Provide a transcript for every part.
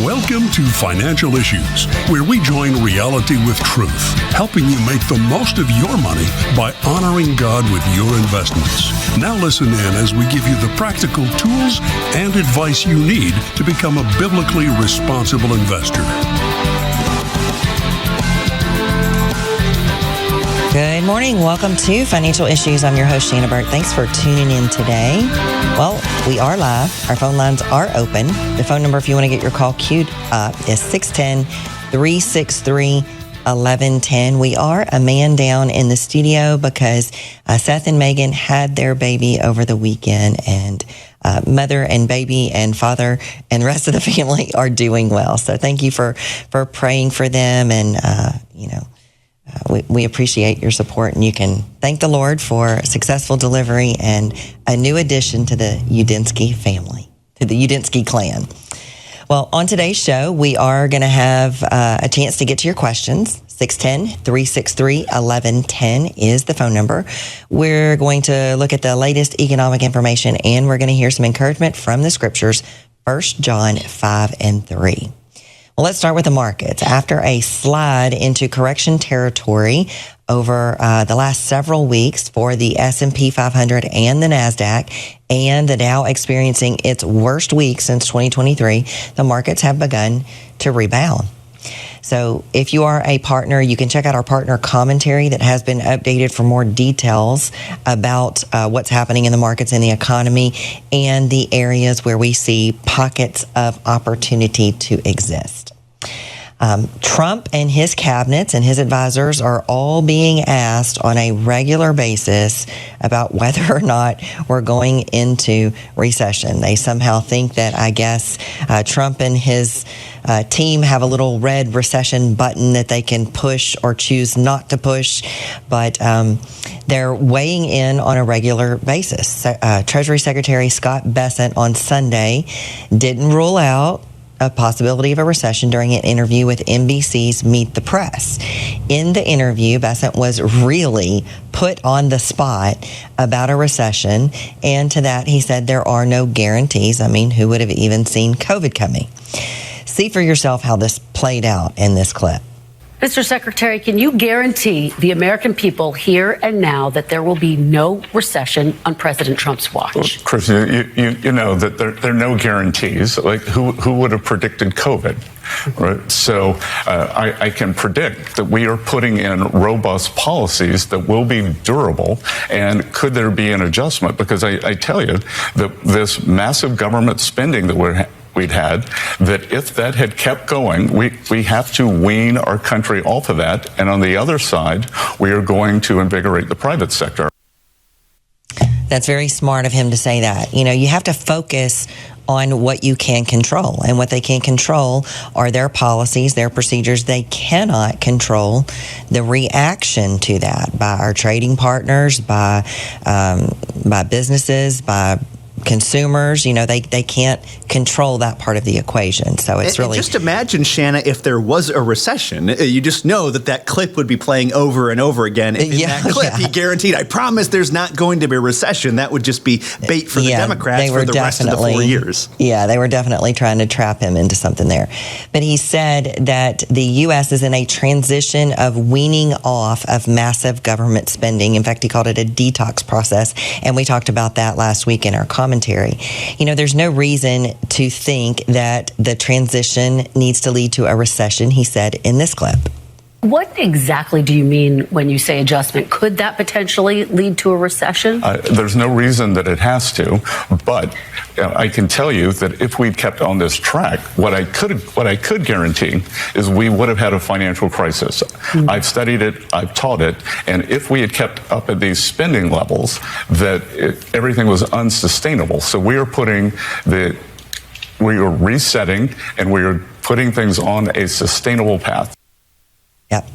Welcome to Financial Issues, where we join reality with truth, helping you make the most of your money by honoring God with your investments. Now listen in as we give you the practical tools and advice you need to become a biblically responsible investor. Good morning. Welcome to Financial Issues. I'm your host, Shanna Burt. Thanks for tuning in today. Well, we are live. Our phone lines are open. The phone number, if you want to get your call queued up, is 610-363-1110. We are a man down in the studio because Seth and Megan had their baby over the weekend, and mother and baby and father and the rest of the family are doing well. So thank you for praying for them, and we appreciate your support, and you can thank the Lord for successful delivery and a new addition to the Udinsky family, to the Udinsky clan. Well, on today's show, we are going to have a chance to get to your questions. 610-363-1110 is the phone number. We're going to look at the latest economic information, and we're going to hear some encouragement from the scriptures, 1 John 5 and 3. Well, let's start with the markets. After a slide into correction territory over the last several weeks for the S&P 500 and the NASDAQ, and the Dow experiencing its worst week since 2023, the markets have begun to rebound. So if you are a partner, you can check out our partner commentary that has been updated for more details about what's happening in the markets and the economy and the areas where we see pockets of opportunity to exist. Trump and his cabinets and his advisors are all being asked on a regular basis about whether or not we're going into recession. They somehow think that, I guess, Trump and his team have a little red recession button that they can push or choose not to push, but they're weighing in on a regular basis. Treasury Secretary Scott Bessent on Sunday didn't rule out a possibility of a recession during an interview with NBC's Meet the Press. In the interview, Bessent was really put on the spot about a recession, and to that he said there are no guarantees. I mean, who would have even seen COVID coming? See for yourself how this played out in this clip. Mr. Secretary, can you guarantee the American people here and now that there will be no recession on President Trump's watch? Well, Chris, you know that there are no guarantees. Like, who would have predicted COVID? Right. So I can predict that we are putting in robust policies that will be durable. And could there be an adjustment? Because I tell you that this massive government spending that we'd had, that if that had kept going, we have to wean our country off of that. And on the other side, we are going to invigorate the private sector. That's very smart of him to say that. You know, you have to focus on what you can control, and what they can control are their policies, their procedures. They cannot control the reaction to that by our trading partners, by businesses, by consumers. You know, they can't control that part of the equation. So it's really... Just imagine, Shanna, if there was a recession, you just know that clip would be playing over and over again. In that clip, he guaranteed, I promise there's not going to be a recession. That would just be bait for the Democrats for the rest of the 4 years. Yeah, they were definitely trying to trap him into something there. But he said that the U.S. is in a transition of weaning off of massive government spending. In fact, he called it a detox process. And we talked about that last week in our commentary. You know, there's no reason to think that the transition needs to lead to a recession, he said in this clip. What exactly do you mean when you say adjustment? Could that potentially lead to a recession? There's no reason that it has to, but I can tell you that if we'd kept on this track, what I could guarantee is we would have had a financial crisis. Mm-hmm. I've studied it, I've taught it, and if we had kept up at these spending levels, everything was unsustainable. So we are resetting, and we are putting things on a sustainable path. Yep.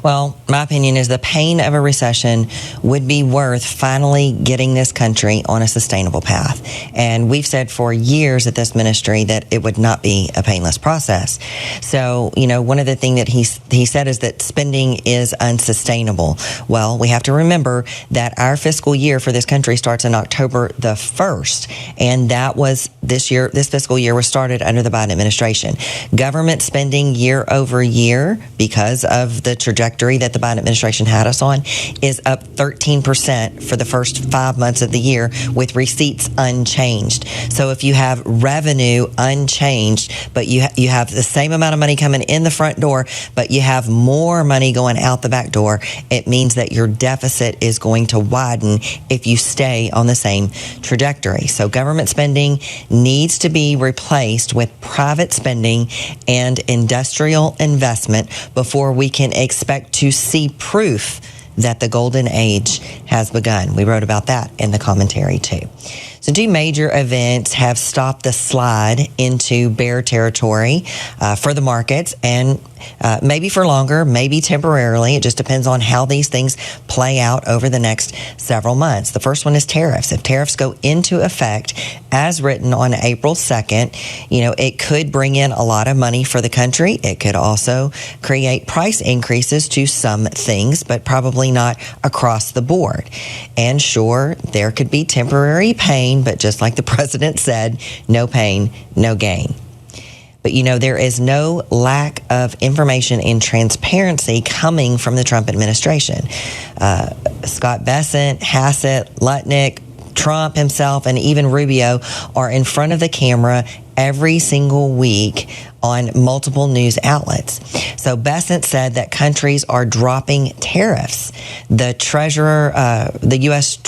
Well, my opinion is the pain of a recession would be worth finally getting this country on a sustainable path. And we've said for years at this ministry that it would not be a painless process. So, one of the things that he said is that spending is unsustainable. Well, we have to remember that our fiscal year for this country starts in October the 1st. And that was this fiscal year was started under the Biden administration. Government spending year over year, because of the trajectory that the Biden administration had us on, is up 13% for the first 5 months of the year, with receipts unchanged. So if you have revenue unchanged, but you have the same amount of money coming in the front door, but you have more money going out the back door, it means that your deficit is going to widen if you stay on the same trajectory. So government spending needs to be replaced with private spending and industrial investment before we can expect to see proof that the golden age has begun. We wrote about that in the commentary too. So 2 major events have stopped the slide into bear territory for the markets, and maybe for longer, maybe temporarily. It just depends on how these things play out over the next several months. The first one is tariffs. If tariffs go into effect as written on April 2nd, it could bring in a lot of money for the country. It could also create price increases to some things, but probably not across the board. And sure, there could be temporary pain, but just like the president said, no pain, no gain. But there is no lack of information and transparency coming from the Trump administration. Scott Bessent, Hassett, Lutnick, Trump himself, and even Rubio are in front of the camera every single week on multiple news outlets. So Bessent said that countries are dropping tariffs. The treasurer, the U.S.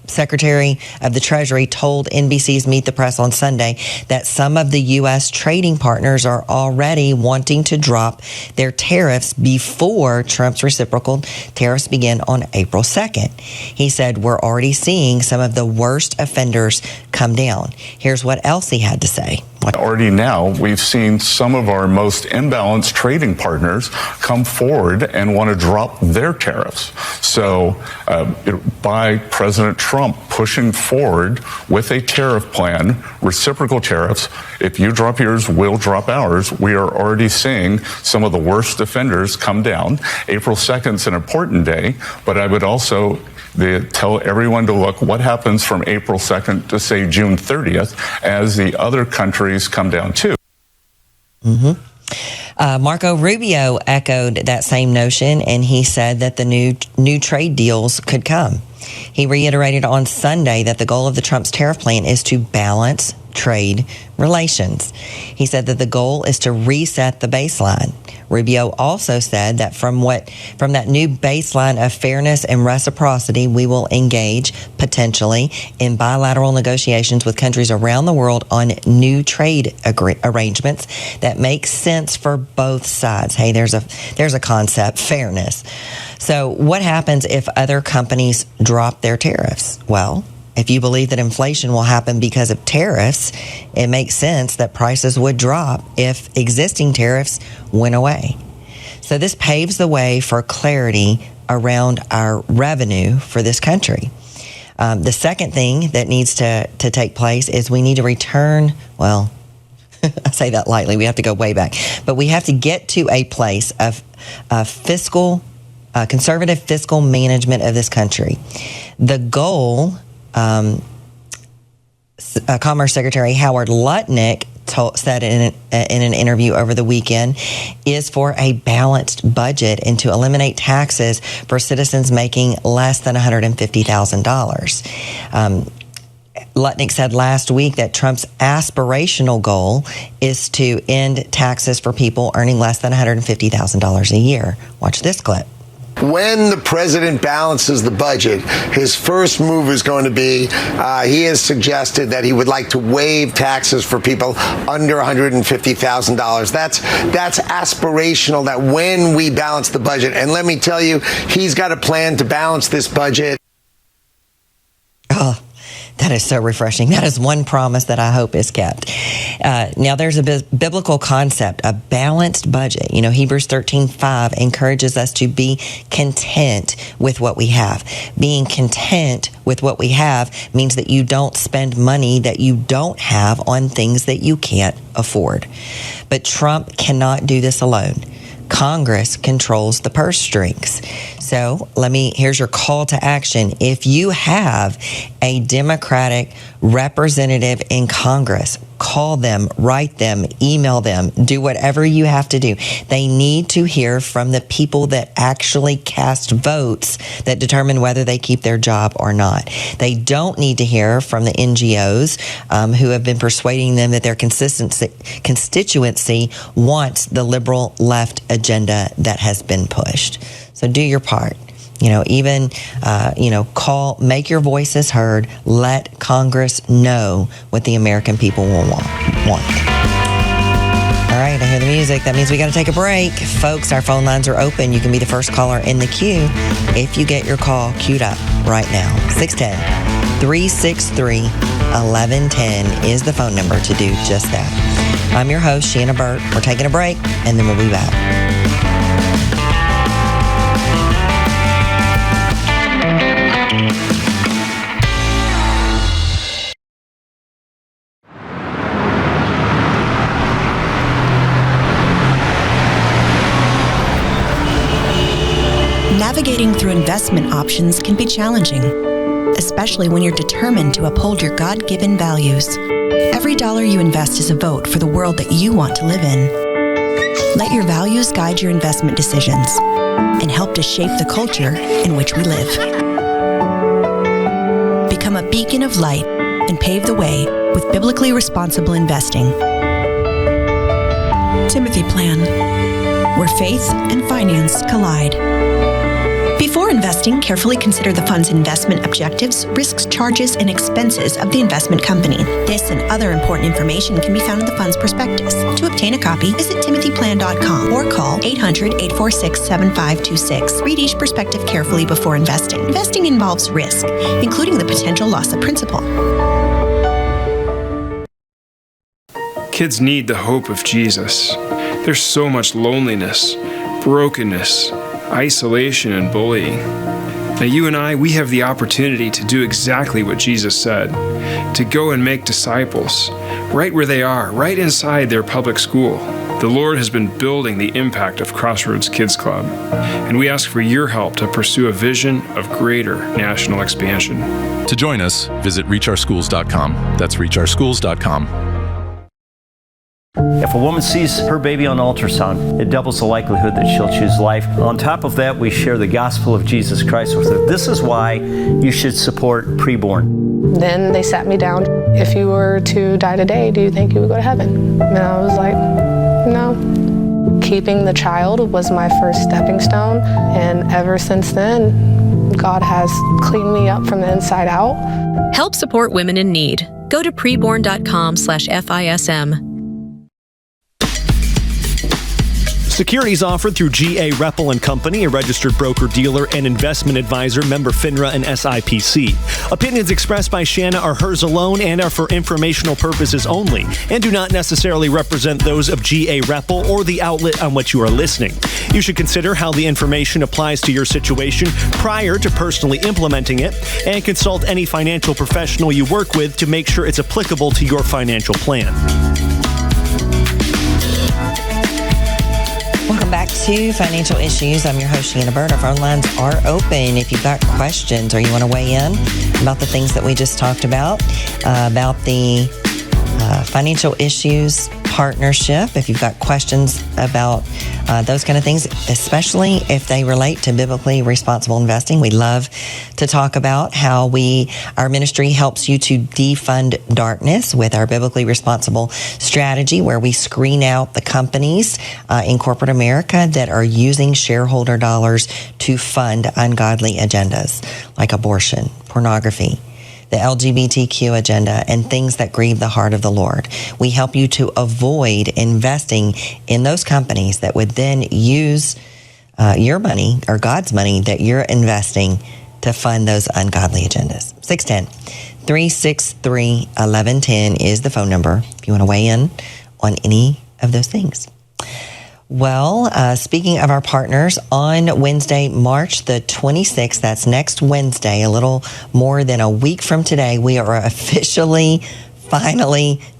Secretary of the Treasury told NBC's Meet the Press on Sunday that some of the U.S. trading partners are already wanting to drop their tariffs before Trump's reciprocal tariffs begin on April 2nd. He said, we're already seeing some of the worst offenders come down. Here's what else he had to say. Already now, we've seen some of our most imbalanced trading partners come forward and want to drop their tariffs. So by President Trump pushing forward with a tariff plan, reciprocal tariffs, if you drop yours, we'll drop ours. We are already seeing some of the worst offenders come down. April 2nd is an important day, but I would also tell everyone to look what happens from April 2nd to, say, June 30th as the other countries come down too. Marco Rubio echoed that same notion, and he said that the new trade deals could come. He reiterated on Sunday that the goal of the Trump's tariff plan is to balance trade relations. He said that the goal is to reset the baseline. Rubio also said that from that new baseline of fairness and reciprocity, we will engage potentially in bilateral negotiations with countries around the world on new trade arrangements that make sense for both sides. Hey, there's a concept, fairness. So what happens if other companies drop their tariffs? Well, if you believe that inflation will happen because of tariffs, it makes sense that prices would drop if existing tariffs went away. So this paves the way for clarity around our revenue for this country. The second thing that needs to take place is we need to return, well, I say that lightly, we have to go way back, but we have to get to a place of conservative fiscal management of this country. The goal, Commerce Secretary Howard Lutnick said in an interview over the weekend, is for a balanced budget and to eliminate taxes for citizens making less than $150,000. Lutnick said last week that Trump's aspirational goal is to end taxes for people earning less than $150,000 a year. Watch this clip. When the president balances the budget, his first move is going to be, he has suggested that he would like to waive taxes for people under $150,000. That's aspirational, that when we balance the budget. And let me tell you, he's got a plan to balance this budget. That is so refreshing. That is one promise that I hope is kept. Now, there's a biblical concept, a balanced budget. Hebrews 13:5 encourages us to be content with what we have. Being content with what we have means that you don't spend money that you don't have on things that you can't afford. But Trump cannot do this alone. Congress controls the purse strings. So here's your call to action. If you have a Democratic representative in Congress, call them, write them, email them, do whatever you have to do. They need to hear from the people that actually cast votes that determine whether they keep their job or not. They don't need to hear from the NGOs who have been persuading them that their constituency wants the liberal left agenda that has been pushed. So do your part. Call, make your voices heard. Let Congress know what the American people will want. All right, I hear the music. That means we got to take a break. Folks, our phone lines are open. You can be the first caller in the queue if you get your call queued up right now. 610-363-1110 is the phone number to do just that. I'm your host, Shanna Burt. We're taking a break, and then we'll be back. Navigating through investment options can be challenging, especially when you're determined to uphold your God-given values. Every dollar you invest is a vote for the world that you want to live in. Let your values guide your investment decisions and help to shape the culture in which we live. Become a beacon of light and pave the way with biblically responsible investing. Timothy Plan, where faith and finance collide. Before investing, carefully consider the fund's investment objectives, risks, charges, and expenses of the investment company. This and other important information can be found in the fund's prospectus. To obtain a copy, visit timothyplan.com or call 800-846-7526. Read each prospectus carefully before investing. Investing involves risk, including the potential loss of principal. Kids need the hope of Jesus. There's so much loneliness, brokenness, isolation, and bullying. Now you and we have the opportunity to do exactly what Jesus said, to go and make disciples, right where they are, right inside their public school. The Lord has been building the impact of Crossroads Kids Club, and we ask for your help to pursue a vision of greater national expansion. To join us, visit reachOurschools.com. That's reachOurschools.com. If a woman sees her baby on ultrasound, it doubles the likelihood that she'll choose life. On top of that, we share the gospel of Jesus Christ with her. This is why you should support preborn. Then they sat me down. If you were to die today, do you think you would go to heaven? And I was like, no. Keeping the child was my first stepping stone. And ever since then, God has cleaned me up from the inside out. Help support women in need. Go to preborn.com/FISM. Securities offered through G.A. Reppel & Company, a registered broker-dealer and investment advisor, member FINRA and SIPC. Opinions expressed by Shanna are hers alone and are for informational purposes only and do not necessarily represent those of G.A. Reppel or the outlet on which you are listening. You should consider how the information applies to your situation prior to personally implementing it and consult any financial professional you work with to make sure it's applicable to your financial plan. Welcome back to Financial Issues. I'm your host, Shanna Burt. Our phone lines are open. If you've got questions or you want to weigh in about the things that we just talked about the Financial Issues Partnership, if you've got questions about those kind of things, especially if they relate to biblically responsible investing, we love to talk about how our ministry helps you to defund darkness with our biblically responsible strategy, where we screen out the companies in corporate America that are using shareholder dollars to fund ungodly agendas like abortion, pornography, the LGBTQ agenda, and things that grieve the heart of the Lord. We help you to avoid investing in those companies that would then use your money or God's money that you're investing to fund those ungodly agendas. 363-1110 is the phone number if you want to weigh in on any of those things. Well, speaking of our partners, on Wednesday, March the 26th, that's next Wednesday, a little more than a week from today, we are finally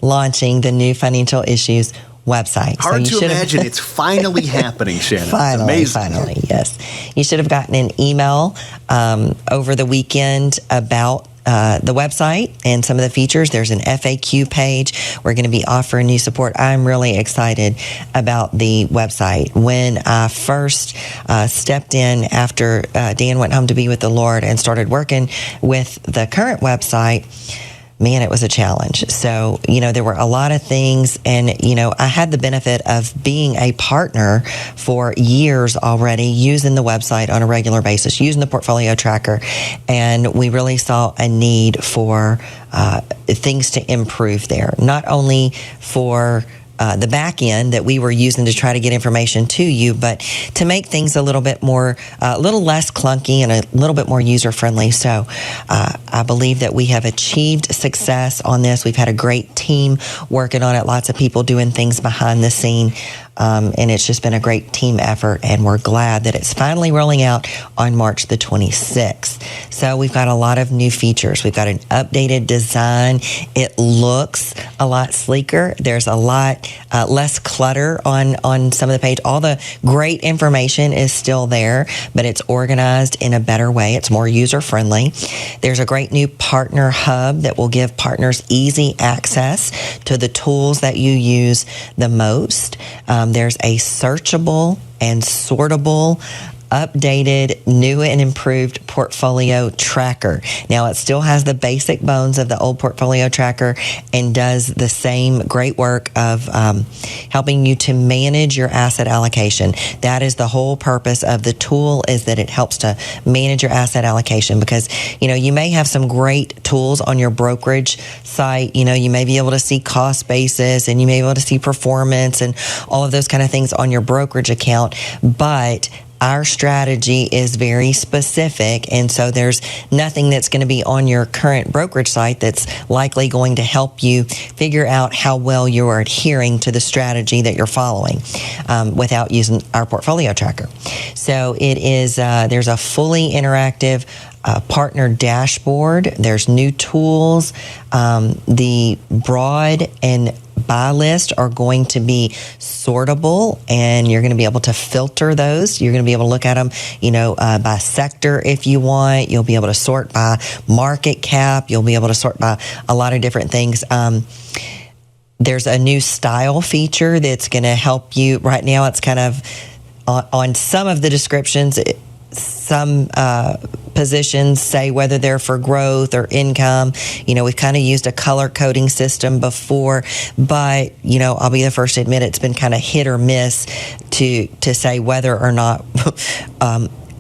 launching the new Financial Issues website. Hard to imagine it's finally happening, Shannon. Finally, yes. You should have gotten an email over the weekend about the website and some of the features. There's an FAQ page. We're going to be offering new support. I'm really excited about the website. When I first stepped in after Dan went home to be with the Lord and started working with the current website, man, it was a challenge. So, there were a lot of things, and, I had the benefit of being a partner for years already, using the website on a regular basis, using the portfolio tracker, and we really saw a need for things to improve there, not only for the back end that we were using to try to get information to you, but to make things a little bit more, a little less clunky and a little bit more user friendly. So I believe that we have achieved success on this. We've had a great team working on it, lots of people doing things behind the scene. And it's just been a great team effort, and we're glad that it's finally rolling out on March the 26th. So we've got a lot of new features. We've got an updated design. It looks a lot sleeker. There's a lot less clutter on some of the page. All the great information is still there, but it's organized in a better way. It's more user-friendly. There's a great new partner hub that will give partners easy access to the tools that you use the most. There's a searchable and sortable, updated, new and improved portfolio tracker. Now, it still has the basic bones of the old portfolio tracker and does the same great work of helping you to manage your asset allocation. That is the whole purpose of the tool, is that it helps to manage your asset allocation, because, you may have some great tools on your brokerage site. You may be able to see cost basis, and you may be able to see performance and all of those kind of things on your brokerage account, but our strategy is very specific, and so there's nothing that's going to be on your current brokerage site that's likely going to help you figure out how well you are adhering to the strategy that you're following without using our portfolio tracker. So it is there's a fully interactive partner dashboard. There's new tools. The broad and buy list are going to be sortable, and you're going to be able to filter those. You're going to be able to look at them, by sector if you want. You'll be able to sort by market cap. You'll be able to sort by a lot of different things. There's a new style feature that's going to help you. Right now, it's kind of on some of the descriptions. Some positions say whether they're for growth or income. We've kind of used a color coding system before, but, I'll be the first to admit it's been kind of hit or miss to say whether or not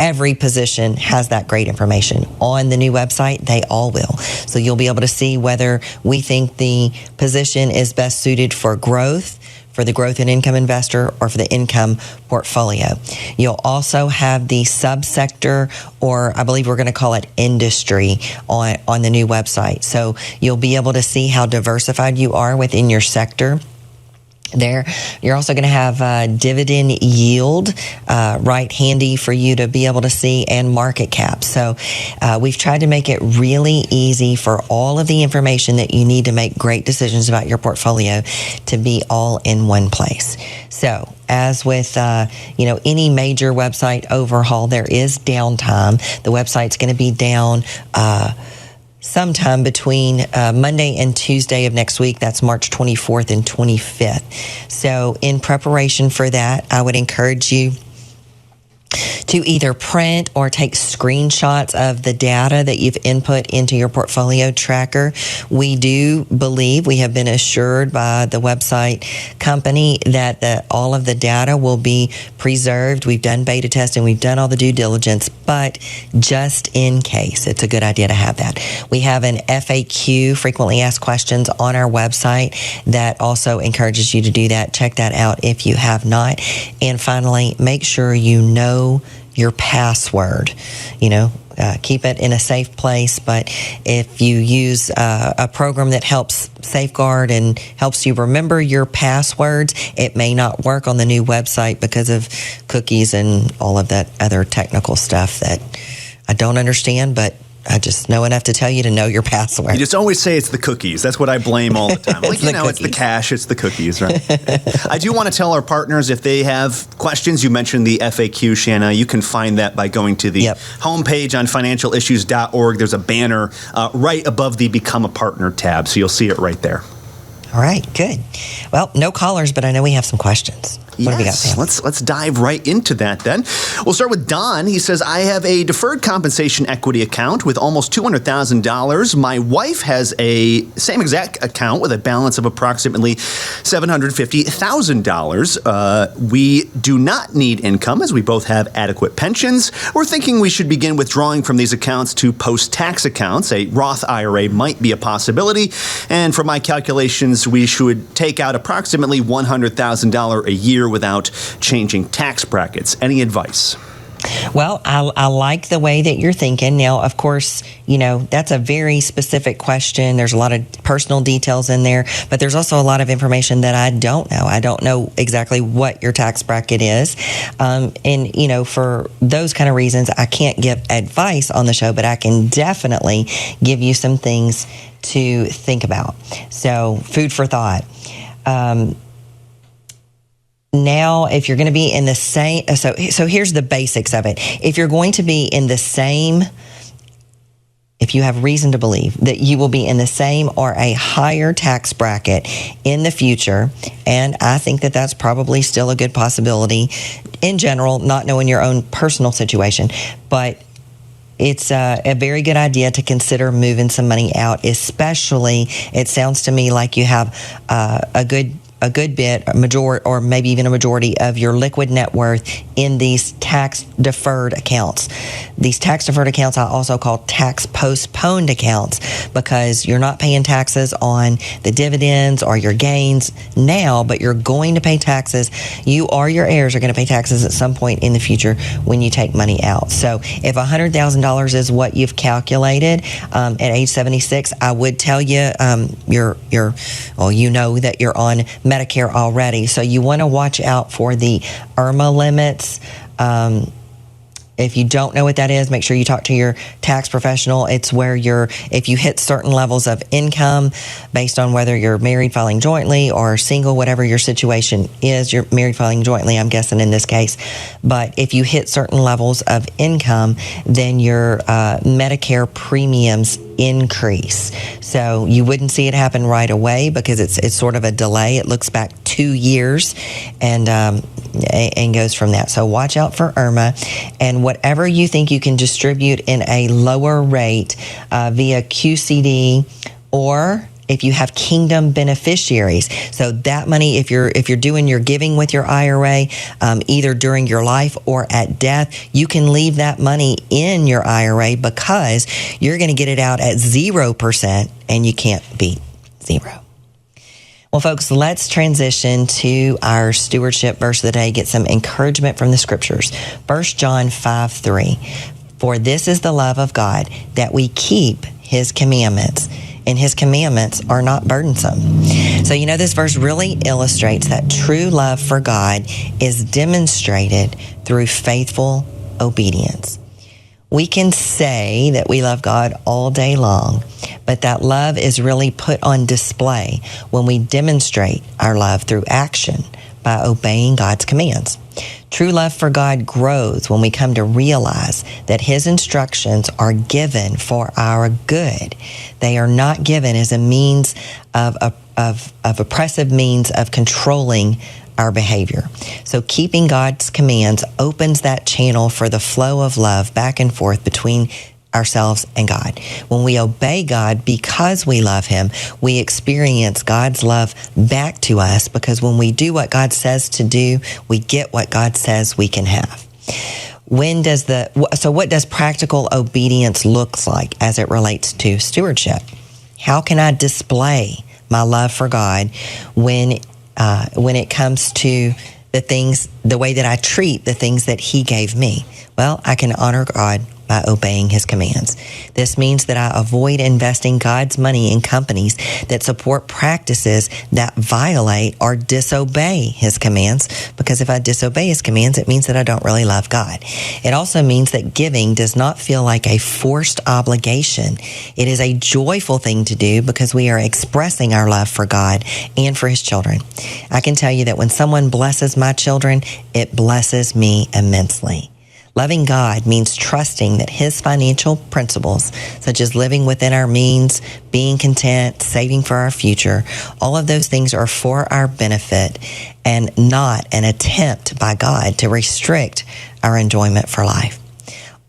every position has that great information. On the new website, they all will. So you'll be able to see whether we think the position is best suited for growth, for the growth and income investor, or for the income portfolio. You'll also have the subsector, or I believe we're going to call it industry, on the new website. So you'll be able to see how diversified you are within your sector. There, you're also going to have dividend yield right handy for you to be able to see, and market cap. So we've tried to make it really easy for all of the information that you need to make great decisions about your portfolio to be all in one place. So as with any major website overhaul, there is downtime. The website's going to be down sometime between Monday and Tuesday of next week. That's March 24th and 25th. So in preparation for that, I would encourage you to either print or take screenshots of the data that you've input into your portfolio tracker. We do believe, we have been assured by the website company that all of the data will be preserved. We've done beta testing, we've done all the due diligence, but just in case, it's a good idea to have that. We have an FAQ, frequently asked questions, on our website that also encourages you to do that. Check that out if you have not. And finally, make sure you know your password. keep it in a safe place. But if you use a program that helps safeguard and helps you remember your passwords, it may not work on the new website because of cookies and all of that other technical stuff that I don't understand, but I just know enough to tell you to know your password. You just always say it's the cookies. That's what I blame all the time. Like, it's the cash, it's the cookies, right? I do want to tell our partners if they have questions. You mentioned the FAQ, Shanna. You can find that by going to the homepage on financialissues.org. There's a banner right above the Become a Partner tab, so you'll see it right there. All right, good. Well, no callers, but I know we have some questions. What do we got, Sam? Let's dive right into that then. We'll start with Don. He says, I have a deferred compensation equity account with almost $200,000. My wife has a same exact account with a balance of approximately $750,000. We do not need income as we both have adequate pensions. We're thinking we should begin withdrawing from these accounts to post-tax accounts. A Roth IRA might be a possibility. And for my calculations, we should take out approximately $100,000 a year without changing tax brackets. Any advice? Well, I like the way that you're thinking. Now, of course, that's a very specific question. There's a lot of personal details in there, but there's also a lot of information that I don't know. I don't know exactly what your tax bracket is. And, for those kind of reasons, I can't give advice on the show, but I can definitely give you some things to think about. So, food for thought. Now, if you're going to be in the same, so here's the basics of it. If you're going to be in the same, if you have reason to believe that you will be in the same or a higher tax bracket in the future, and I think that that's probably still a good possibility in general, not knowing your own personal situation, but it's a very good idea to consider moving some money out, especially, it sounds to me like you have a good bit, a majority, or maybe even a majority of your liquid net worth in these tax-deferred accounts. These tax-deferred accounts I also call tax-postponed accounts because you're not paying taxes on the dividends or your gains now, but you're going to pay taxes. You or your heirs are going to pay taxes at some point in the future when you take money out. So if $100,000 is what you've calculated at age 76, I would tell you you know that you're on Medicare already, so you want to watch out for the IRMA limits. If you don't know what that is, make sure you talk to your tax professional. It's where if you hit certain levels of income based on whether you're married filing jointly or single, whatever your situation is, you're married filing jointly, I'm guessing in this case. But if you hit certain levels of income, then your Medicare premiums increase. So you wouldn't see it happen right away because it's sort of a delay. It looks back 2 years and goes from that. So watch out for IRMA, and whatever you think you can distribute in a lower rate via QCD, or if you have kingdom beneficiaries. So that money, if you're doing your giving with your IRA, either during your life or at death, you can leave that money in your IRA because you're going to get it out at 0%, and you can't beat 0. Well, folks, let's transition to our stewardship verse of the day, get some encouragement from the scriptures. 1 John 5:3. For this is the love of God, that we keep his commandments, and his commandments are not burdensome. So, this verse really illustrates that true love for God is demonstrated through faithful obedience. We can say that we love God all day long, but that love is really put on display when we demonstrate our love through action by obeying God's commands. True love for God grows when we come to realize that his instructions are given for our good. They are not given as a means of oppressive means of controlling our behavior. So keeping God's commands opens that channel for the flow of love back and forth between ourselves and God. When we obey God because we love him, we experience God's love back to us, because when we do what God says to do, we get what God says we can have. So what does practical obedience look like as it relates to stewardship? How can I display my love for God when it comes to the way that I treat the things that he gave me? Well, I can honor God by by obeying his commands. This means that I avoid investing God's money in companies that support practices that violate or disobey his commands, because if I disobey his commands, it means that I don't really love God. It also means that giving does not feel like a forced obligation. It is a joyful thing to do because we are expressing our love for God and for his children. I can tell you that when someone blesses my children, it blesses me immensely. Loving God means trusting that his financial principles, such as living within our means, being content, saving for our future, all of those things are for our benefit and not an attempt by God to restrict our enjoyment for life.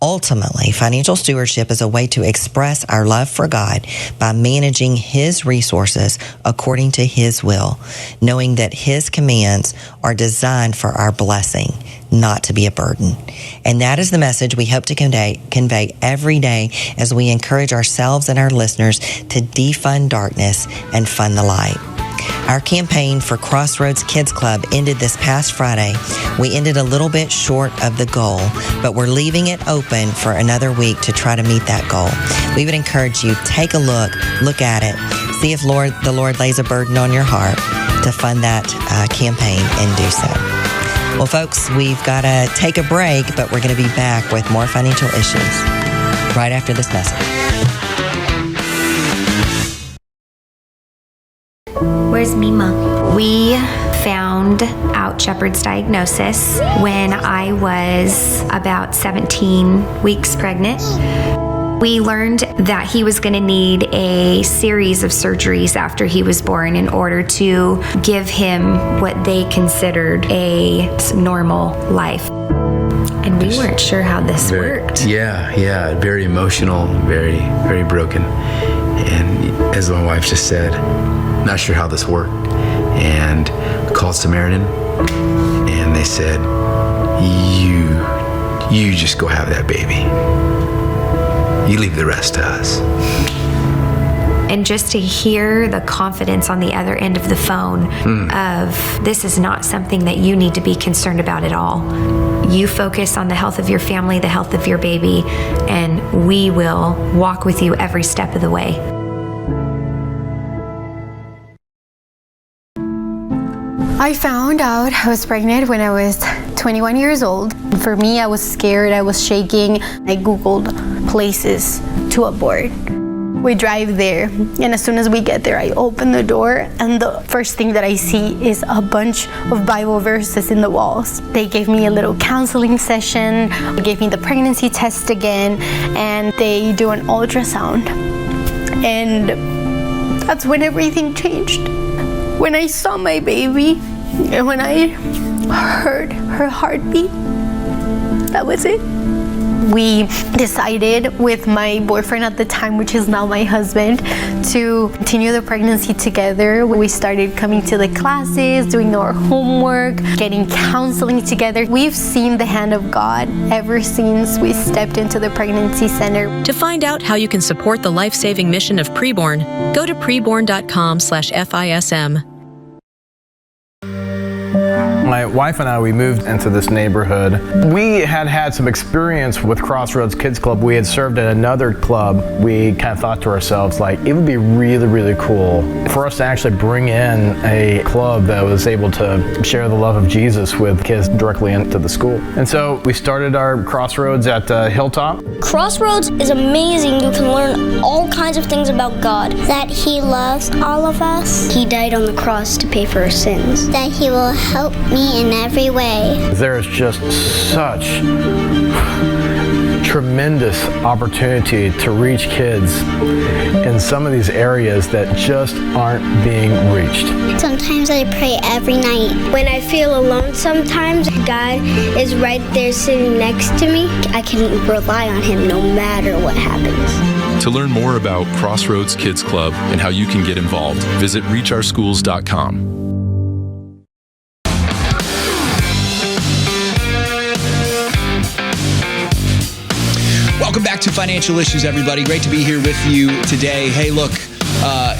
Ultimately, financial stewardship is a way to express our love for God by managing his resources according to his will, knowing that his commands are designed for our blessing, not to be a burden. And that is the message we hope to convey every day as we encourage ourselves and our listeners to defund darkness and fund the light. Our campaign for Crossroads Kids Club ended this past Friday. We ended a little bit short of the goal, but we're leaving it open for another week to try to meet that goal. We would encourage you, take a look at it, see if the Lord lays a burden on your heart to fund that campaign and do so. Well, folks, we've got to take a break, but we're going to be back with more financial issues right after this message. Where's Mima? We found out Shepard's diagnosis when I was about 17 weeks pregnant. We learned that he was going to need a series of surgeries after he was born in order to give him what they considered a normal life. And we weren't sure how this worked. Yeah, very emotional, very, very broken. And as my wife just said, not sure how this worked. And called Samaritan, and they said, you just go have that baby. You leave the rest to us. And just to hear the confidence on the other end of the phone of this is not something that you need to be concerned about at all. You focus on the health of your family, the health of your baby, and we will walk with you every step of the way. I found out I was pregnant when I was 21 years old. For me, I was scared, I was shaking. I Googled places to abort. We drive there, and as soon as we get there, I open the door, and the first thing that I see is a bunch of Bible verses in the walls. They gave me a little counseling session, they gave me the pregnancy test again, and they do an ultrasound. And that's when everything changed. When I saw my baby, and when I heard her heartbeat, that was it. We decided with my boyfriend at the time, which is now my husband, to continue the pregnancy together. We started coming to the classes, doing our homework, getting counseling together. We've seen the hand of God ever since we stepped into the pregnancy center. To find out how you can support the life-saving mission of Preborn, go to preborn.com/FISM. My wife and I, we moved into this neighborhood. We had some experience with Crossroads Kids Club. We had served at another club. We kind of thought to ourselves, like, it would be really, really cool for us to actually bring in a club that was able to share the love of Jesus with kids directly into the school. And so we started our Crossroads at Hilltop. Crossroads is amazing. You can learn all kinds of things about God. That he loves all of us. He died on the cross to pay for our sins. That he will help me in every way. There is just such tremendous opportunity to reach kids in some of these areas that just aren't being reached. Sometimes I pray every night. When I feel alone sometimes, God is right there sitting next to me. I can rely on him no matter what happens. To learn more about Crossroads Kids Club and how you can get involved, visit reachourschools.com. Welcome back to Financial Issues, everybody. Great to be here with you today. Hey, look,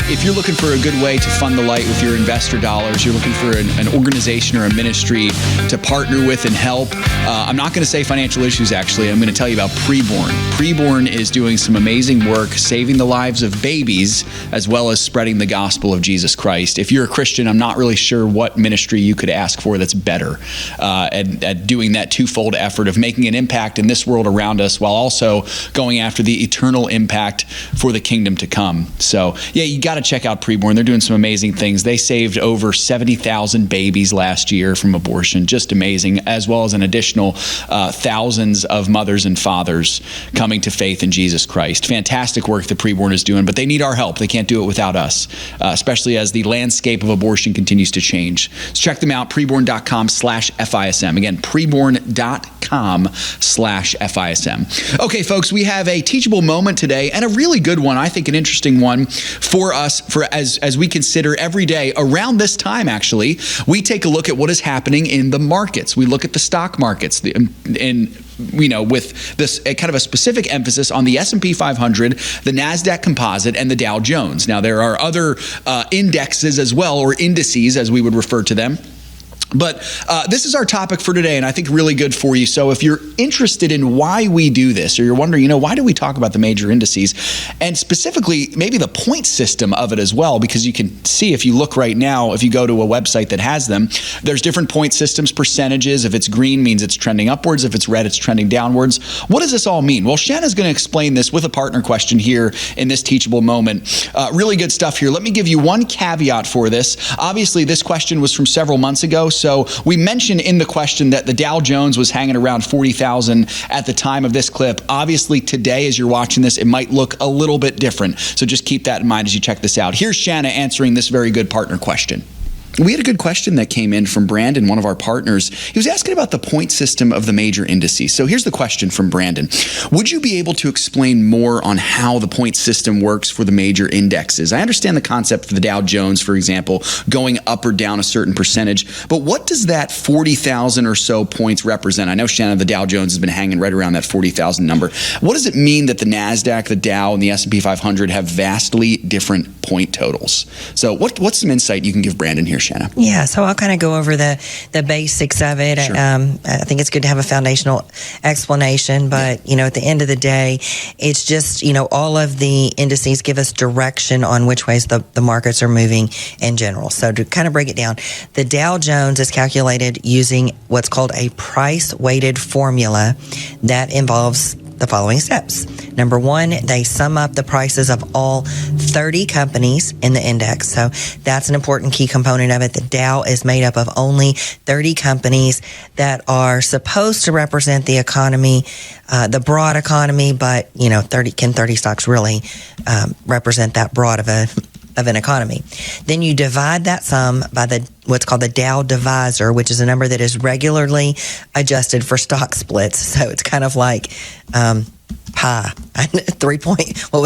If you're looking for a good way to fund the light with your investor dollars, you're looking for an organization or a ministry to partner with and help, I'm not going to say financial issues, actually. I'm going to tell you about Preborn. Preborn is doing some amazing work saving the lives of babies as well as spreading the gospel of Jesus Christ. If you're a Christian, I'm not really sure what ministry you could ask for that's better at doing that twofold effort of making an impact in this world around us while also going after the eternal impact for the kingdom to come. So, yeah, you got to check out Preborn. They're doing some amazing things. They saved over 70,000 babies last year from abortion. Just amazing, as well as an additional thousands of mothers and fathers coming to faith in Jesus Christ. Fantastic work that Preborn is doing, but they need our help. They can't do it without us, especially as the landscape of abortion continues to change. So check them out, preborn.com/FISM. Again, preborn.com/FISM. Okay, folks, we have a teachable moment today and a really good one, I think an interesting one for us as we consider every day around this time, actually, we take a look at what is happening in the markets. We look at the stock markets with this kind of a specific emphasis on the S&P 500, the NASDAQ Composite, and the Dow Jones. Now, there are other indexes as well, or indices as we would refer to them. But this is our topic for today, and I think really good for you. So if you're interested in why we do this, or you're wondering, why do we talk about the major indices, and specifically maybe the point system of it as well, because you can see if you look right now, if you go to a website that has them, there's different point systems, percentages. If it's green, means it's trending upwards. If it's red, it's trending downwards. What does this all mean? Well, Shanna's going to explain this with a partner question here in this teachable moment. Really good stuff here. Let me give you one caveat for this. Obviously, this question was from several months ago. So we mentioned in the question that the Dow Jones was hanging around 40,000 at the time of this clip. Obviously, today, as you're watching this, it might look a little bit different. So just keep that in mind as you check this out. Here's Shanna answering this very good partner question. We had a good question that came in from Brandon, one of our partners. He was asking about the point system of the major indices. So here's the question from Brandon. Would you be able to explain more on how the point system works for the major indexes? I understand the concept for the Dow Jones, for example, going up or down a certain percentage, but what does that 40,000 or so points represent? I know, Shannon, the Dow Jones has been hanging right around that 40,000 number. What does it mean that the NASDAQ, the Dow, and the S&P 500 have vastly different point totals? So what's some insight you can give Brandon here, Shanna? Yeah, so I'll kind of go over the basics of it. Sure. I think it's good to have a foundational explanation, but, at the end of the day, it's just, all of the indices give us direction on which ways the markets are moving in general. So to kind of break it down, the Dow Jones is calculated using what's called a price-weighted formula that involves the following steps. Number one, they sum up the prices of all 30 companies in the index. So that's an important key component of it. The Dow is made up of only 30 companies that are supposed to represent the economy, the broad economy, but 30 stocks really represent that broad of an economy. Then you divide that sum by what's called the Dow divisor, which is a number that is regularly adjusted for stock splits. So it's kind of like pi. 3.14 or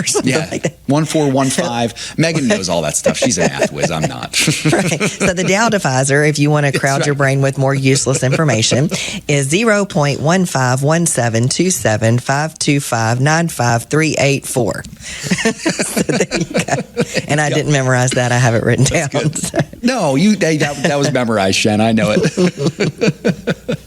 something like that. 1415. Megan knows all that stuff. She's a math whiz. I'm not. Right. So the Dow divisor, if you want to crowd your brain with more useless information, is 0.15172752595384. So there you go. And I didn't memorize that. I have it written down. So. No, that was memorized, Shanna. I know it.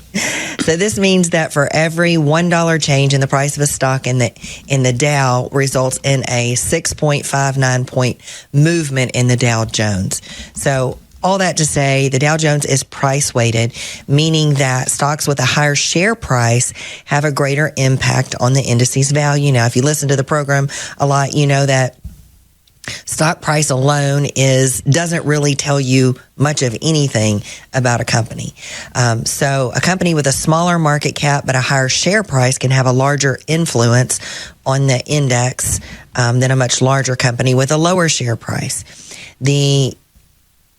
So this means that for every $1 change in the price of a stock in the Dow results in a 6.59 point movement in the Dow Jones. So all that to say, the Dow Jones is price weighted, meaning that stocks with a higher share price have a greater impact on the indice's value. Now, if you listen to the program a lot, you know that stock price alone doesn't really tell you much of anything about a company. So a company with a smaller market cap but a higher share price can have a larger influence on the index than a much larger company with a lower share price. The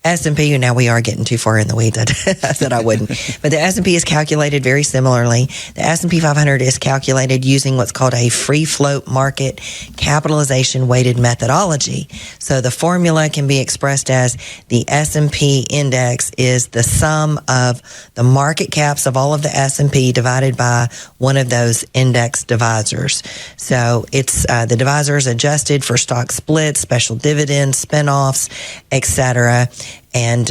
S&P, now we are getting too far in the weeds. I said I wouldn't. But the S&P is calculated very similarly. The S&P 500 is calculated using what's called a free float market capitalization weighted methodology. So the formula can be expressed as the S&P index is the sum of the market caps of all of the S&P divided by one of those index divisors. So it's the divisor is adjusted for stock splits, special dividends, spinoffs, etc. And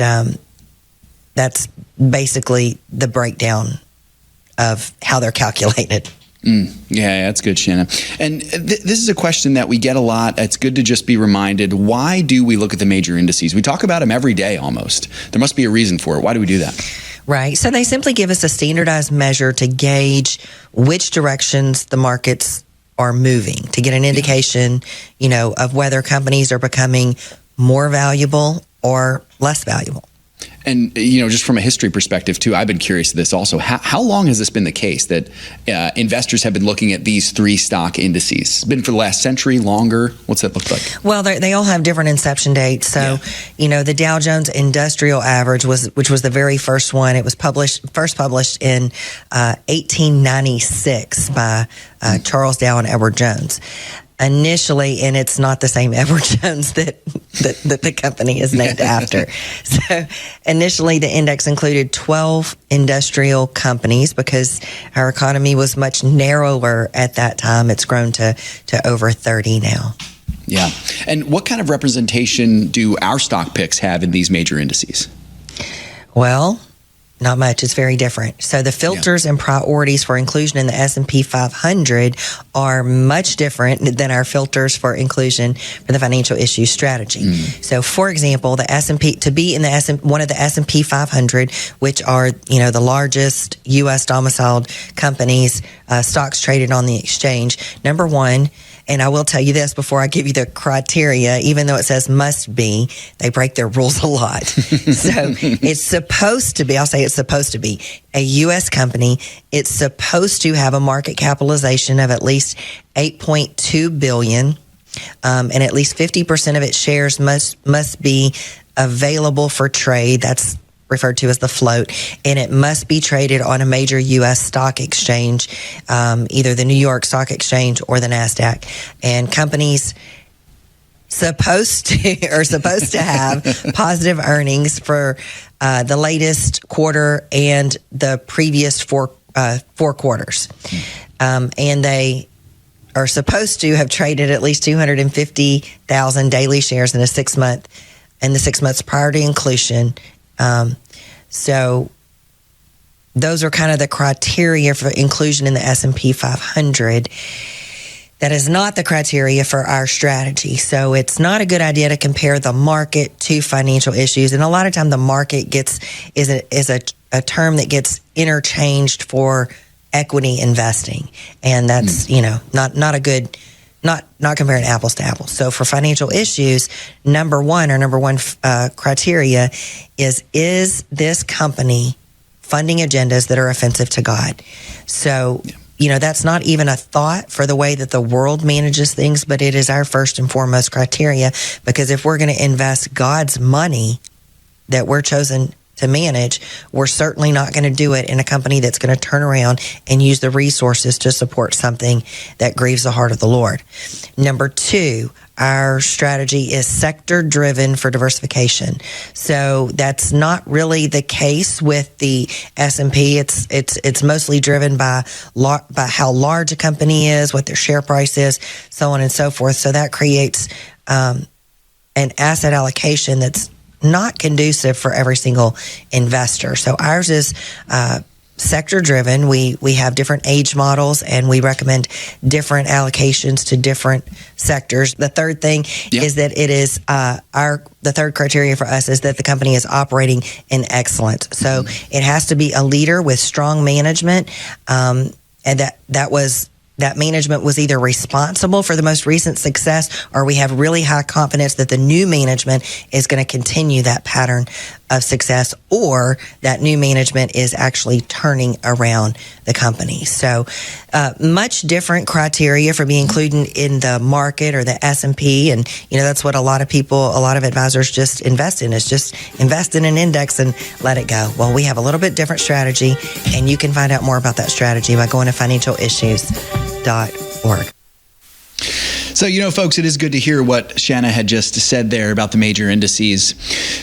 that's basically the breakdown of how they're calculated. Yeah, that's good, Shanna. And this is a question that we get a lot. It's good to just be reminded, why do we look at the major indices? We talk about them every day almost. There must be a reason for it. Why do we do that? Right. So they simply give us a standardized measure to gauge which directions the markets are moving, to get an indication, of whether companies are becoming more valuable or less valuable. And, just from a history perspective, too, I've been curious of this also. How long has this been the case that investors have been looking at these three stock indices? It's been for the last century, longer? What's that look like? Well, they all have different inception dates. So, the Dow Jones Industrial Average, which was the very first one. It was first published in 1896 by Charles Dow and Edward Jones. Initially, and it's not the same Edward Jones that the company is named after. So initially, the index included 12 industrial companies because our economy was much narrower at that time. It's grown to over 30 now. Yeah. And what kind of representation do our stock picks have in these major indices? Well, not much. It's very different. So the filters and priorities for inclusion in the S&P 500 are much different than our filters for inclusion for the financial issues strategy. So, for example, the S&P to be in the one of the S&P 500, which are the largest U.S. domiciled companies, stocks traded on the exchange. Number one. And I will tell you this before I give you the criteria, even though it says must be, they break their rules a lot. So it's supposed to be, I'll say it's supposed to be a U.S. company. It's supposed to have a market capitalization of at least $8.2 billion. And at least 50% of its shares must be available for trade. That's referred to as the float, and it must be traded on a major U.S. stock exchange, either the New York Stock Exchange or the NASDAQ. And companies supposed to have positive earnings for the latest quarter and the previous four quarters, and they are supposed to have traded at least 250,000 daily shares in the 6 months prior to inclusion. So those are kind of the criteria for inclusion in the S&P 500. That is not the criteria for our strategy. So it's not a good idea to compare the market to financial issues. And a lot of time the market is a term that gets interchanged for equity investing. And that's, not a good, not comparing apples to apples. So for financial issues, number one criteria is this company funding agendas that are offensive to God? So, that's not even a thought for the way that the world manages things, but it is our first and foremost criteria, because if we're going to invest God's money that we're chosen to manage, we're certainly not going to do it in a company that's going to turn around and use the resources to support something that grieves the heart of the Lord. Number two, our strategy is sector driven for diversification. So that's not really the case with the S&P. It's mostly driven by how large a company is, what their share price is, so on and so forth. So that creates an asset allocation that's not conducive for every single investor. So ours is sector driven. We have different age models, and we recommend different allocations to different sectors. The third thing is that it is the third criteria for us is that the company is operating in excellence. So it has to be a leader with strong management, and that was that management was either responsible for the most recent success, or we have really high confidence that the new management is going to continue that pattern of success, or that new management is actually turning around the company. So much different criteria for being included in the market or the S&P. And, that's what a lot of advisors just invest in, is just invest in an index and let it go. Well, we have a little bit different strategy, and you can find out more about that strategy by going to financialissues.org. So, folks, it is good to hear what Shanna had just said there about the major indices.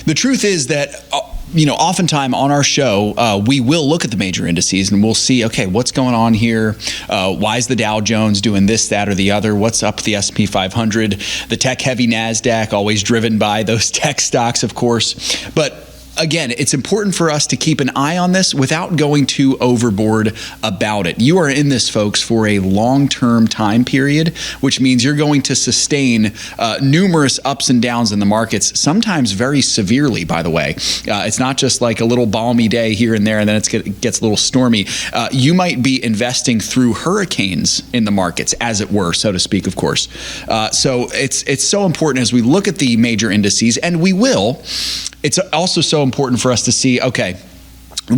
The truth is that, oftentimes on our show, we will look at the major indices and we'll see, okay, what's going on here? Why is the Dow Jones doing this, that, or the other? What's up with the S&P 500? The tech-heavy NASDAQ, always driven by those tech stocks, of course. But again, it's important for us to keep an eye on this without going too overboard about it. You are in this, folks, for a long-term time period, which means you're going to sustain numerous ups and downs in the markets, sometimes very severely, by the way. It's not just like a little balmy day here and there, and then it gets a little stormy. You might be investing through hurricanes in the markets, as it were, so to speak, of course. So it's so important as we look at the major indices, and we will. It's also so important for us to see, okay,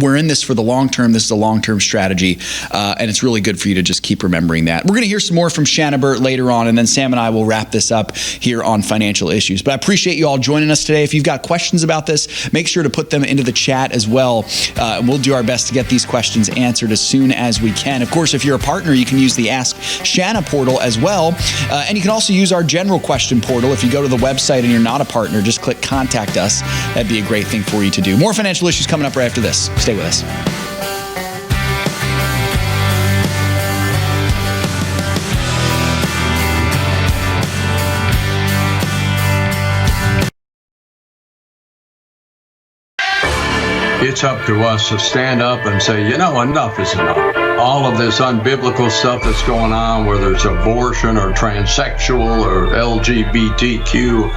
we're in this for the long term. This is a long-term strategy, and it's really good for you to just keep remembering that. We're going to hear some more from Shanna Burt later on, and then Sam and I will wrap this up here on Financial Issues. But I appreciate you all joining us today. If you've got questions about this, make sure to put them into the chat as well. We'll do our best to get these questions answered as soon as we can. Of course, if you're a partner, you can use the Ask Shanna portal as well, and you can also use our general question portal. If you go to the website and you're not a partner, just click Contact Us. That'd be a great thing for you to do. More Financial Issues coming up right after this. Stay with us. It's up to us to stand up and say, enough is enough. All of this unbiblical stuff that's going on, whether it's abortion or transsexual or LGBTQ,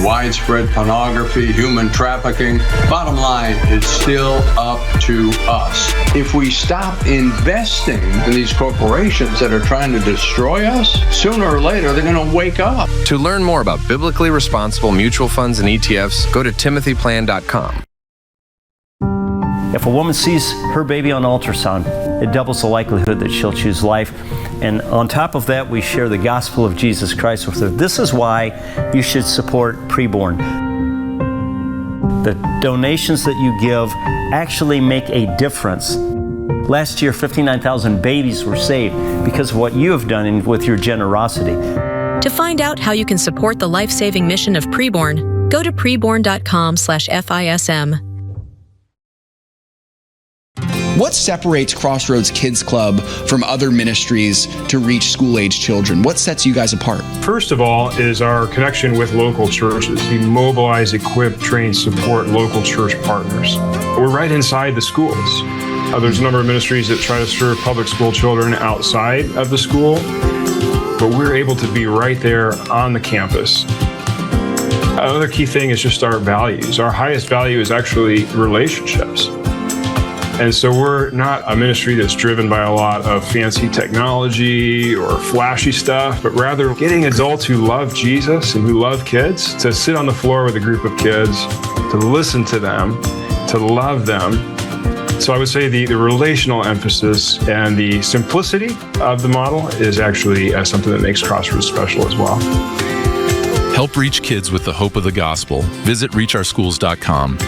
widespread pornography, human trafficking. Bottom line, it's still up to us. If we stop investing in these corporations that are trying to destroy us, sooner or later they're going to wake up. To learn more about biblically responsible mutual funds and ETFs, go to timothyplan.com. If a woman sees her baby on ultrasound, it doubles the likelihood that she'll choose life. And on top of that, we share the gospel of Jesus Christ with her. This is why you should support preborn. The donations that you give actually make a difference. Last year, 59,000 babies were saved because of what you have done with your generosity. To find out how you can support the life-saving mission of preborn, go to preborn.com/FISM. What separates Crossroads Kids Club from other ministries to reach school-age children? What sets you guys apart? First of all is our connection with local churches. We mobilize, equip, train, support local church partners. We're right inside the schools. There's a number of ministries that try to serve public school children outside of the school, but we're able to be right there on the campus. Another key thing is just our values. Our highest value is actually relationships. And so we're not a ministry that's driven by a lot of fancy technology or flashy stuff, but rather getting adults who love Jesus and who love kids to sit on the floor with a group of kids, to listen to them, to love them. So I would say the relational emphasis and the simplicity of the model is actually something that makes Crossroads special as well. Help reach kids with the hope of the gospel. Visit reachOurschools.com.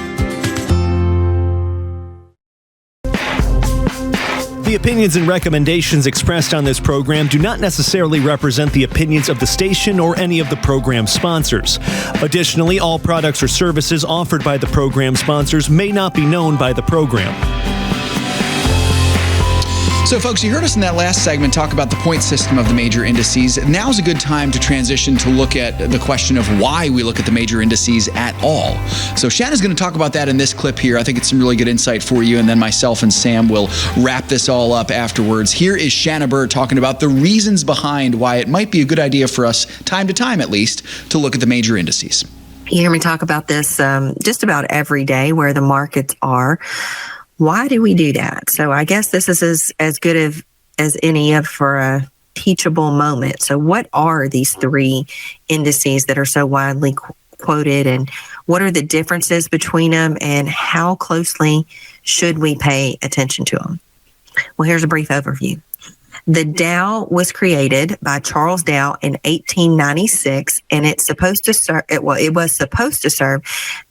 The opinions and recommendations expressed on this program do not necessarily represent the opinions of the station or any of the program sponsors. Additionally, all products or services offered by the program sponsors may not be known by the program. So, folks, you heard us in that last segment talk about the point system of the major indices. Now's a good time to transition to look at the question of why we look at the major indices at all. So Shanna's going to talk about that in this clip here. I think it's some really good insight for you, and then myself and Sam will wrap this all up afterwards. Here is Shanna Burt talking about the reasons behind why it might be a good idea for us, time to time at least, to look at the major indices. You hear me talk about this just about every day, where the markets are. Why do we do that? So I guess this is as good of as any for a teachable moment. So what are these three indices that are so widely quoted, and what are the differences between them, and how closely should we pay attention to them? Well, here's a brief overview. The Dow was created by Charles Dow in 1896, and it's supposed to serve. It was supposed to serve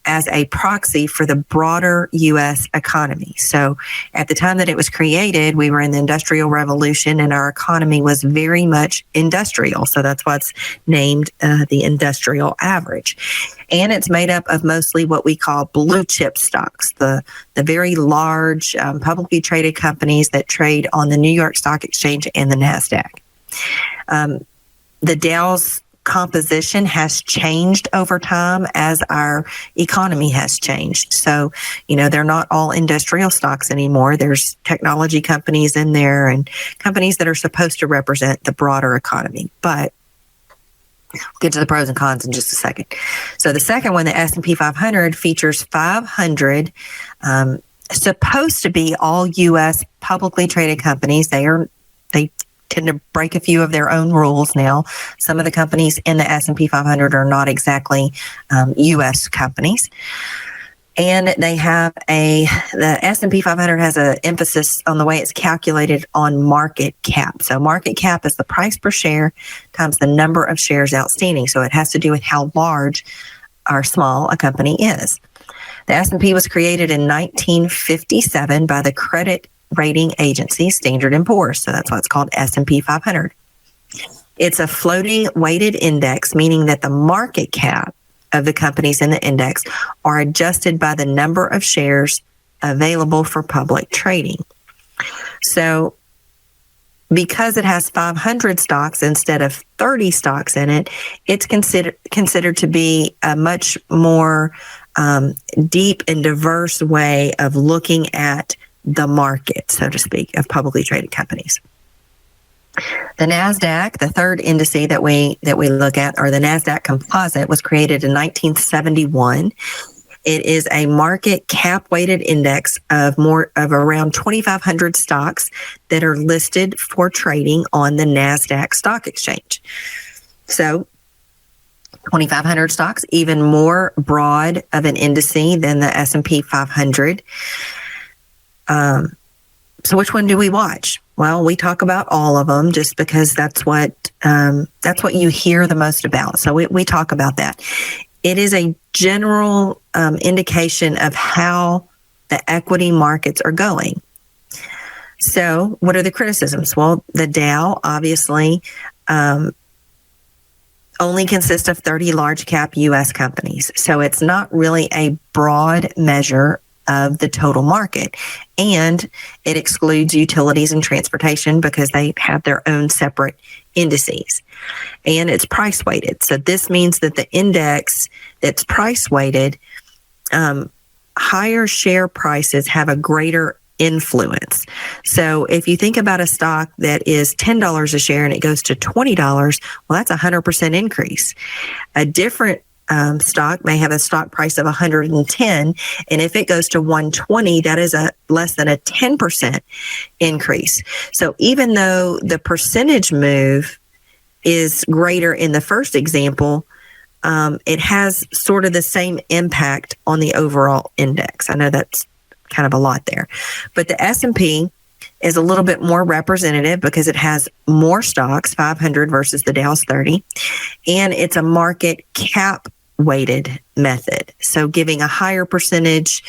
as a proxy for the broader U.S. economy. So, at the time that it was created, we were in the Industrial Revolution, and our economy was very much industrial. So that's why it's named the industrial average. And it's made up of mostly what we call blue chip stocks, the very large publicly traded companies that trade on the New York Stock Exchange and the NASDAQ. The Dow's composition has changed over time as our economy has changed. So, they're not all industrial stocks anymore. There's technology companies in there and companies that are supposed to represent the broader economy. But we'll get to the pros and cons in just a second. So the second one, the S&P 500, features 500 supposed to be all U.S. publicly traded companies. They tend to break a few of their own rules now. Some of the companies in the S&P 500 are not exactly U.S. companies. And they have the S&P 500 has an emphasis on the way it's calculated on market cap. So market cap is the price per share times the number of shares outstanding. So it has to do with how large or small a company is. The S&P was created in 1957 by the credit rating agency Standard & Poor's. So that's why it's called S&P 500. It's a floating weighted index, meaning that the market cap of the companies in the index are adjusted by the number of shares available for public trading. So because it has 500 stocks instead of 30 stocks in it, it's considered to be a much more deep and diverse way of looking at the market, so to speak, of publicly traded companies. The NASDAQ, the third indice that we look at, or the NASDAQ Composite, was created in 1971. It is a market cap weighted index of around 2,500 stocks that are listed for trading on the NASDAQ stock exchange. So 2,500 stocks, even more broad of an indice than the S&P 500. So which one do we watch? Well, we talk about all of them just because that's what you hear the most about. So we talk about that. It is a general indication of how the equity markets are going. So what are the criticisms? Well, the Dow obviously only consists of 30 large cap U.S. companies. So it's not really a broad measure of the total market. And it excludes utilities and transportation because they have their own separate indices. And it's price weighted. So this means that the index that's price weighted, higher share prices have a greater influence. So if you think about a stock that is $10 a share and it goes to $20, well, that's a 100% increase. A different stock may have a stock price of 110, and if it goes to 120, that is less than a 10% increase. So even though the percentage move is greater in the first example, it has sort of the same impact on the overall index. I know that's kind of a lot there, but the S&P is a little bit more representative because it has more stocks, 500 versus the Dow's 30, and it's a market cap weighted method. So giving a higher percentage,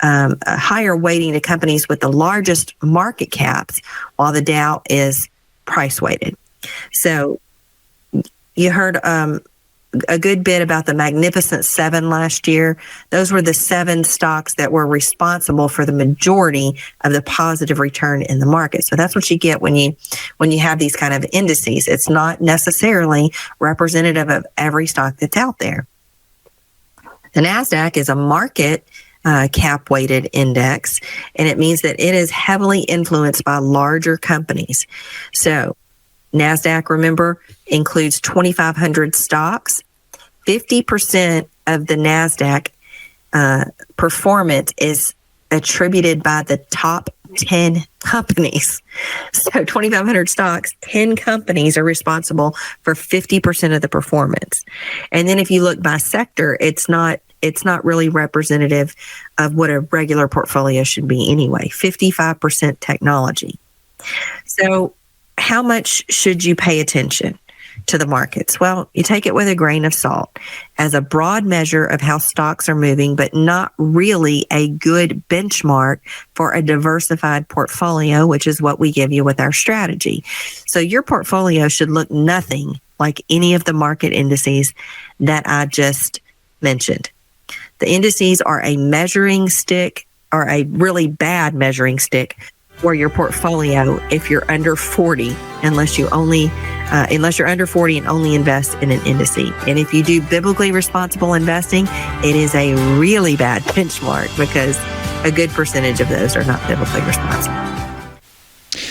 a higher weighting to companies with the largest market caps, while the Dow is price weighted. So you heard a good bit about the Magnificent Seven last year. Those were the 7 stocks that were responsible for the majority of the positive return in the market. So that's what you get when you have these kind of indices. It's not necessarily representative of every stock that's out there. The NASDAQ is a market cap weighted index, and it means that it is heavily influenced by larger companies. So NASDAQ, remember, includes 2,500 stocks. 50% of the NASDAQ performance is attributed by the top 10 companies. So 2,500 stocks, 10 companies are responsible for 50% of the performance. And then if you look by sector, it's not really representative of what a regular portfolio should be anyway. 55% technology. So how much should you pay attention to the markets? Well, you take it with a grain of salt as a broad measure of how stocks are moving, but not really a good benchmark for a diversified portfolio, which is what we give you with our strategy. So your portfolio should look nothing like any of the market indices that I just mentioned. The indices are a measuring stick, or a really bad measuring stick for your portfolio if you're under 40, unless you're under 40 and only invest in an indice. And if you do biblically responsible investing, it is a really bad benchmark because a good percentage of those are not biblically responsible.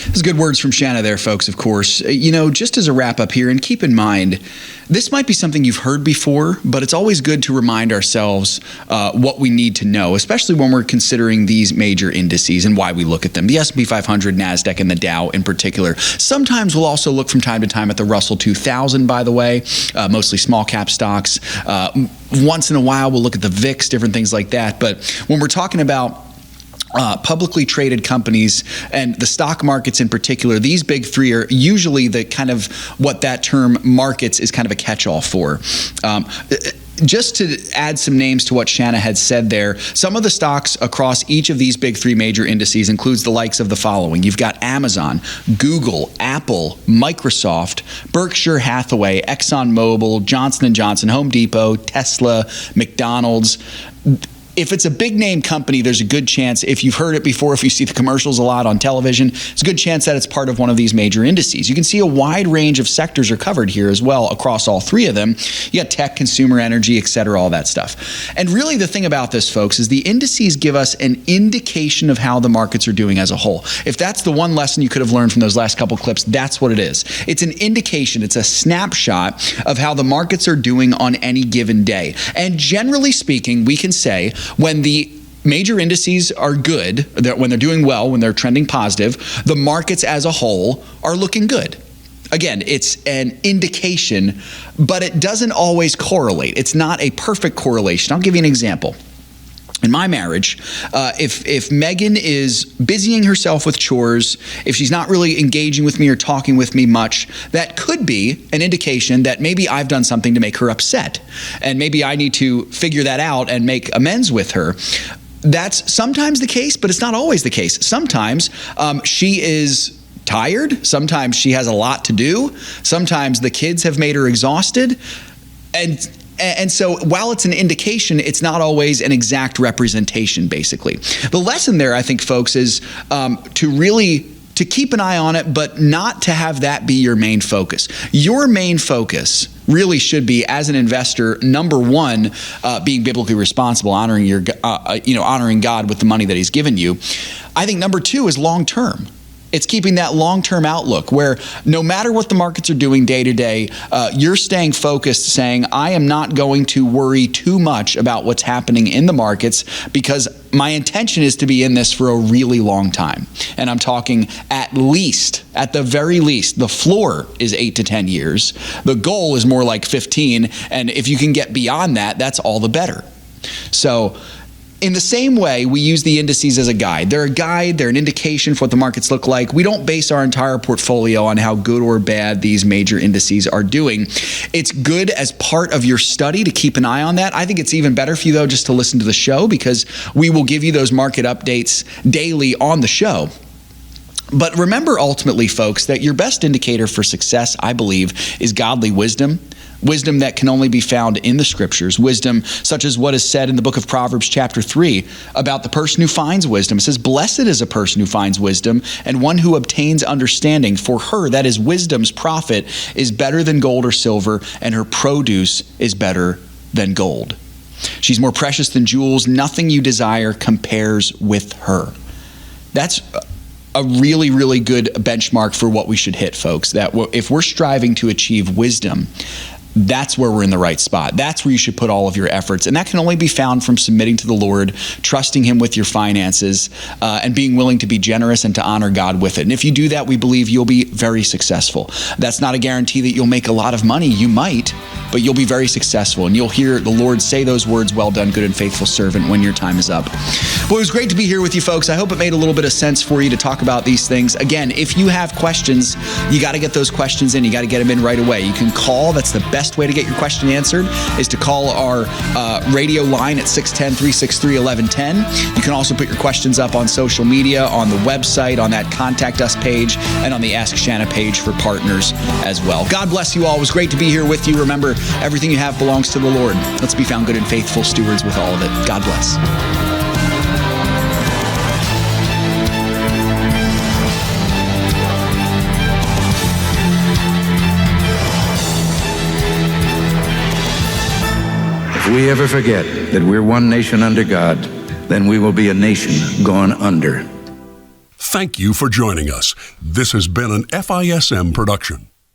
Those good words from Shanna there, folks, of course. Just as a wrap up here, and keep in mind, this might be something you've heard before, but it's always good to remind ourselves what we need to know, especially when we're considering these major indices and why we look at them. The S&P 500, NASDAQ, and the Dow in particular. Sometimes we'll also look from time to time at the Russell 2000, by the way, mostly small cap stocks. Once in a while, we'll look at the VIX, different things like that. But when we're talking about publicly traded companies and the stock markets in particular, these big three are usually the kind of what that term markets is kind of a catch-all for. Just to add some names to what Shanna had said there, some of the stocks across each of these big three major indices includes the likes of the following. You've got Amazon, Google, Apple, Microsoft, Berkshire Hathaway, ExxonMobil, Johnson & Johnson, Home Depot, Tesla, McDonald's. If it's a big name company, there's a good chance, if you've heard it before, if you see the commercials a lot on television, it's a good chance that it's part of one of these major indices. You can see a wide range of sectors are covered here as well across all three of them. You got tech, consumer, energy, et cetera, all that stuff. And really the thing about this, folks, is the indices give us an indication of how the markets are doing as a whole. If that's the one lesson you could have learned from those last couple clips, that's what it is. It's an indication, it's a snapshot of how the markets are doing on any given day. And generally speaking, we can say, when the major indices are good, when they're doing well, when they're trending positive, the markets as a whole are looking good. Again, it's an indication, but it doesn't always correlate. It's not a perfect correlation. I'll give you an example. In my marriage, if Megan is busying herself with chores, if she's not really engaging with me or talking with me much, that could be an indication that maybe I've done something to make her upset. And maybe I need to figure that out and make amends with her. That's sometimes the case, but it's not always the case. Sometimes she is tired. Sometimes she has a lot to do. Sometimes the kids have made her exhausted. And so while it's an indication, it's not always an exact representation, basically. The lesson there, I think, folks, is to keep an eye on it, but not to have that be your main focus. Your main focus really should be, as an investor, number one, being biblically responsible, honoring God with the money that He's given you. I think number two is long term. It's keeping that long-term outlook where no matter what the markets are doing day to day, you're staying focused, saying, I am not going to worry too much about what's happening in the markets because my intention is to be in this for a really long time. And I'm talking at the very least, the floor is 8 to 10 years. The goal is more like 15. And if you can get beyond that, that's all the better. So in the same way, we use the indices as a guide. They're a guide, they're an indication for what the markets look like. We don't base our entire portfolio on how good or bad these major indices are doing. It's good as part of your study to keep an eye on that. I think it's even better for you, though, just to listen to the show because we will give you those market updates daily on the show. But remember, ultimately, folks, that your best indicator for success, I believe, is godly wisdom. Wisdom that can only be found in the scriptures. Wisdom such as what is said in the book of Proverbs chapter 3 about the person who finds wisdom. It says, blessed is a person who finds wisdom and one who obtains understanding. For her, that is wisdom's profit, is better than gold or silver, and her produce is better than gold. She's more precious than jewels. Nothing you desire compares with her. That's a really, really good benchmark for what we should hit, folks. That if we're striving to achieve wisdom, that's where we're in the right spot. That's where you should put all of your efforts. And that can only be found from submitting to the Lord, trusting Him with your finances, and being willing to be generous and to honor God with it. And if you do that, we believe you'll be very successful. That's not a guarantee that you'll make a lot of money. You might, but you'll be very successful. And you'll hear the Lord say those words, "Well done, good and faithful servant," when your time is up. Well, it was great to be here with you folks. I hope it made a little bit of sense for you to talk about these things. Again, if you have questions, you got to get those questions in. You got to get them in right away. You can call. That's the best way to get your question answered, is to call our radio line at 610-363-1110. You can also put your questions up on social media, on the website, on that Contact Us page, and on the Ask Shanna page for partners as well. God bless you all. It was great to be here with you. Remember, everything you have belongs to the Lord. Let's be found good and faithful stewards with all of it. God bless. If we ever forget that we're one nation under God, then we will be a nation gone under. Thank you for joining us. This has been an FISM production.